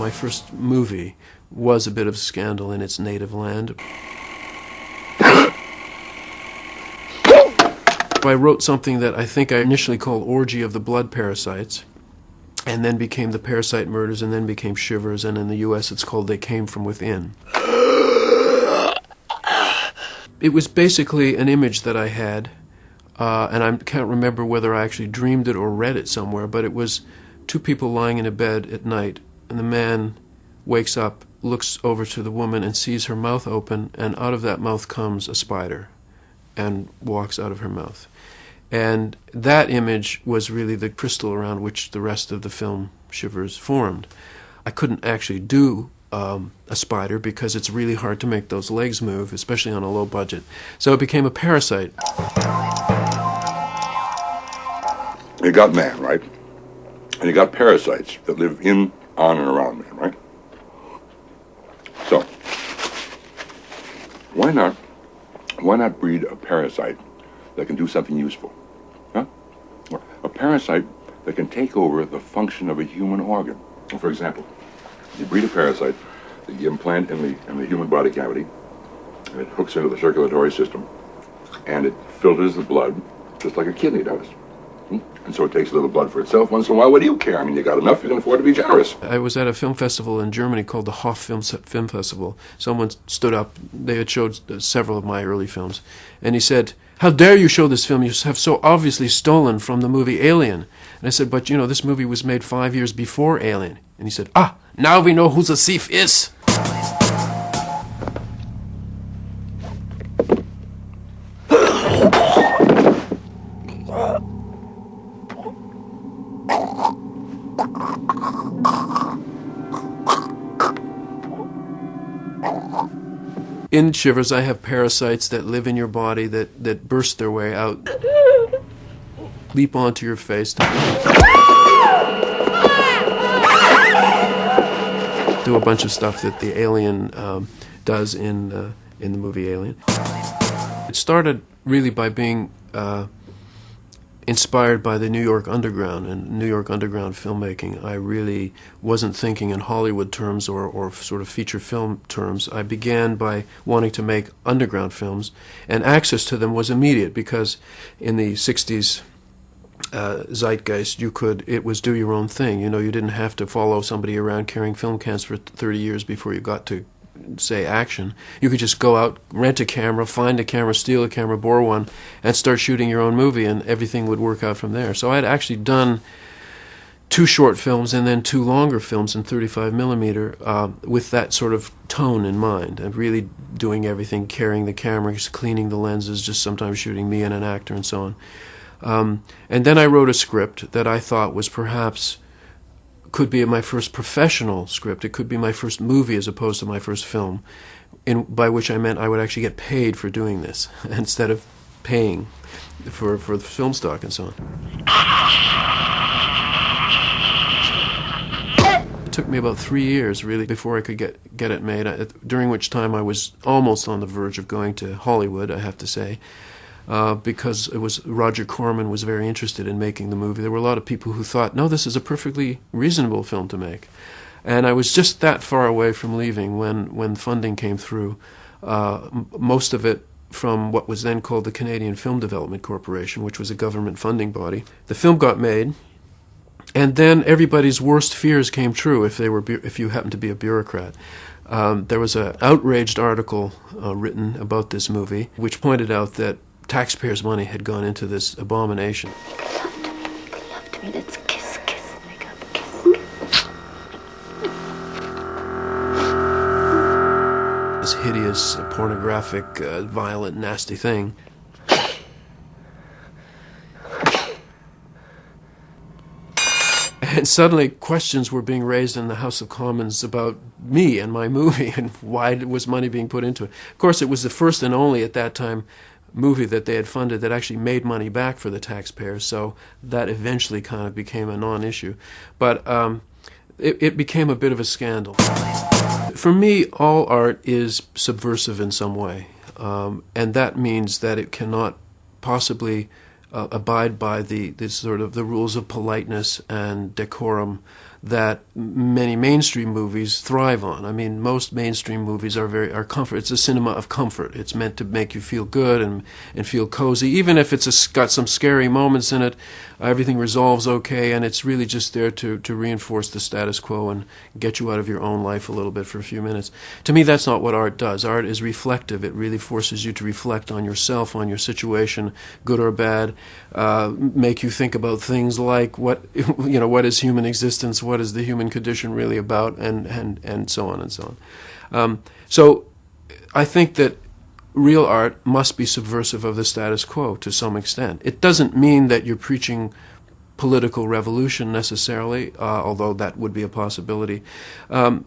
my first movie was a bit of a scandal in its native land. I wrote something that I think I initially called Orgy of the Blood Parasites, and then became The Parasite Murders, and then became Shivers, and in the U.S. it's called They Came From Within. It was basically an image that I had, and I can't remember whether I actually dreamed it or read it somewhere, but it was two people lying in a bed at night, and the man wakes up, looks over to the woman, and sees her mouth open, and out of that mouth comes a spider and walks out of her mouth. And that image was really the crystal around which the rest of the film Shivers formed. I couldn't actually do a spider because it's really hard to make those legs move, especially on a low budget. So it became a parasite. You got man, right? And you got parasites that live in, on, and around man, right? So, why not breed a parasite that can do something useful? Huh? A parasite that can take over the function of a human organ. For example, you breed a parasite that you implant in the human body cavity, and it hooks into the circulatory system, and it filters the blood just like a kidney does. And so it takes a little blood for itself once in a while. What do you care? I mean, you got enough, you can afford to be generous. I was at a film festival in Germany called the Hof Film Festival. Someone stood up, they had showed several of my early films, and he said, "How dare you show this film? You have so obviously stolen from the movie Alien." And I said, "But you know, this movie was made 5 years before Alien." And he said, "Ah, now we know who the thief is." In Shivers, I have parasites that live in your body that burst their way out, leap onto your face, do a bunch of stuff that the alien does in the movie Alien. It started really by being inspired by the New York Underground and New York Underground filmmaking. I really wasn't thinking in Hollywood terms or sort of feature film terms. I began by wanting to make underground films, and access to them was immediate because in the 60s zeitgeist, it was do your own thing. You know, you didn't have to follow somebody around carrying film cans for 30 years before you got to, say, action. You could just go out, rent a camera, find a camera, steal a camera, bore one, and start shooting your own movie, and everything would work out from there. So I had actually done 2 short films and then 2 longer films in 35 millimeter with that sort of tone in mind, and really doing everything, carrying the cameras, cleaning the lenses, just sometimes shooting me and an actor and so on. And then I wrote a script that I thought was perhaps could be my first professional script. It could be my first movie as opposed to my first film, by which I meant I would actually get paid for doing this instead of paying for the film stock and so on. It took me about 3 years, really, before I could get it made, during which time I was almost on the verge of going to Hollywood, I have to say. Because Roger Corman was very interested in making the movie. There were a lot of people who thought, no, this is a perfectly reasonable film to make. And I was just that far away from leaving when funding came through, most of it from what was then called the Canadian Film Development Corporation, which was a government funding body. The film got made, and then everybody's worst fears came true if you happened to be a bureaucrat. There was an outraged article written about this movie, which pointed out that taxpayers' money had gone into this abomination. Love to me, let's kiss, make up, kiss. This hideous, pornographic, violent, nasty thing. And suddenly questions were being raised in the House of Commons about me and my movie and why was money being put into it. Of course, it was the first and only, at that time, movie that they had funded that actually made money back for the taxpayers, so that eventually kind of became a non-issue. But it became a bit of a scandal. For me, all art is subversive in some way, and that means that it cannot possibly abide by the rules of politeness and decorum that many mainstream movies thrive on. I mean, most mainstream movies are comfort. It's a cinema of comfort. It's meant to make you feel good and feel cozy, even if it's got some scary moments in it. Everything resolves okay, and it's really just there to reinforce the status quo and get you out of your own life a little bit for a few minutes. To me, that's not what art does. Art is reflective. It really forces you to reflect on yourself, on your situation, good or bad, make you think about things like what is human existence, what is the human condition really about, and so on and so on. So I think that real art must be subversive of the status quo to some extent. It doesn't mean that you're preaching political revolution necessarily, although that would be a possibility.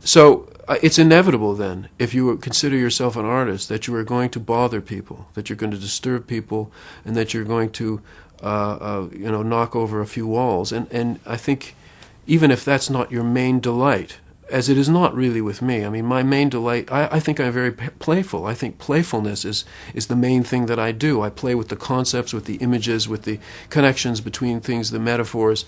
So it's inevitable then, if you consider yourself an artist, that you are going to bother people, that you're going to disturb people, and that you're going to knock over a few walls. And I think even if that's not your main delight, as it is not really with me. I mean, my main delight, I think I'm very playful. I think playfulness is the main thing that I do. I play with the concepts, with the images, with the connections between things, the metaphors.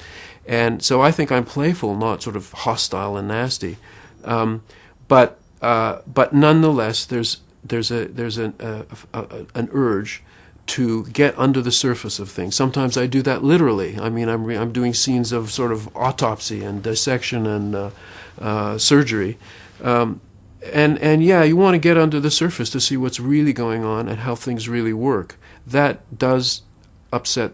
And so I think I'm playful, not sort of hostile and nasty. But nonetheless, there's an urge to get under the surface of things. Sometimes I do that literally. I mean, I'm doing scenes of sort of autopsy and dissection and surgery, and yeah, you want to get under the surface to see what's really going on and how things really work. That does upset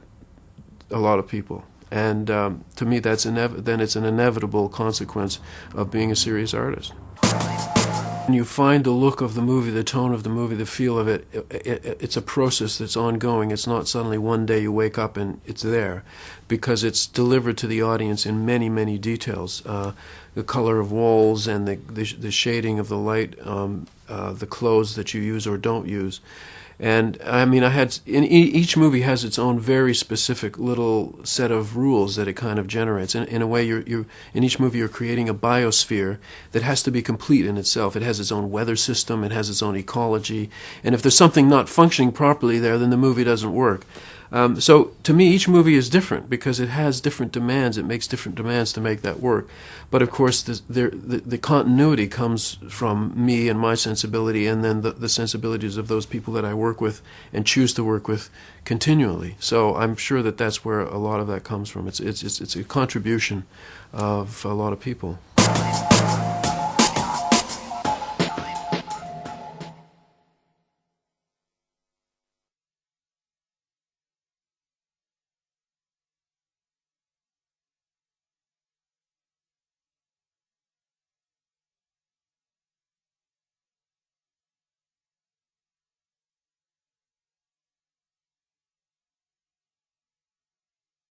a lot of people, and to me, then it's an inevitable consequence of being a serious artist. When you find the look of the movie, the tone of the movie, the feel of it, it's a process that's ongoing. It's not suddenly one day you wake up and it's there, because it's delivered to the audience in many, many details. The color of walls and the shading of the light, the clothes that you use or don't use. And I mean, each movie has its own very specific little set of rules that it kind of generates. In a way, in each movie you're creating a biosphere that has to be complete in itself. It has its own weather system, it has its own ecology, and if there's something not functioning properly there, then the movie doesn't work. So to me, each movie is different because it has different demands. It makes different demands to make that work. But of course, the continuity comes from me and my sensibility, and then the sensibilities of those people that I work with and choose to work with continually. So I'm sure that that's where a lot of that comes from. It's a contribution of a lot of people.